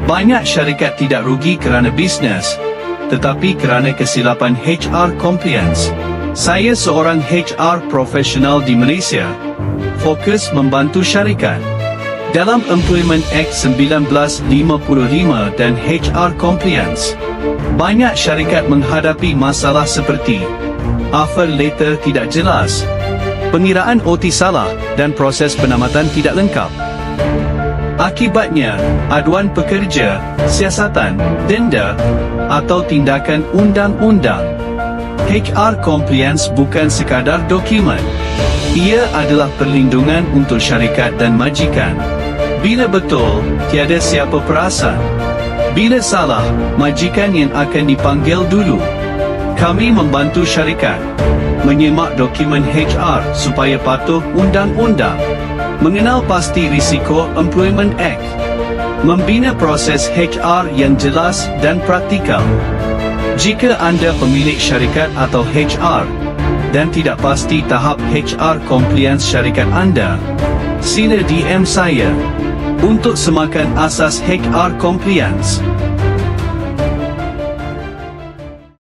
Banyak syarikat tidak rugi kerana bisnes, tetapi kerana kesilapan HR compliance. Saya seorang HR profesional di Malaysia, fokus membantu syarikat dalam Employment Act 1955 dan HR compliance. Banyak syarikat menghadapi masalah seperti offer letter tidak jelas, pengiraan OT salah dan proses penamatan tidak lengkap. Akibatnya, aduan pekerja, siasatan, denda atau tindakan undang-undang. HR compliance bukan sekadar dokumen. Ia adalah perlindungan untuk syarikat dan majikan. Bila betul, tiada siapa perasan. Bila salah, majikan yang akan dipanggil dulu. Kami membantu syarikat menyemak dokumen HR supaya patuh undang-undang, mengenal pasti risiko Employment Act, membina proses HR yang jelas dan praktikal. Jika anda pemilik syarikat atau HR dan tidak pasti tahap HR compliance syarikat anda, sila DM saya untuk semakan asas HR compliance.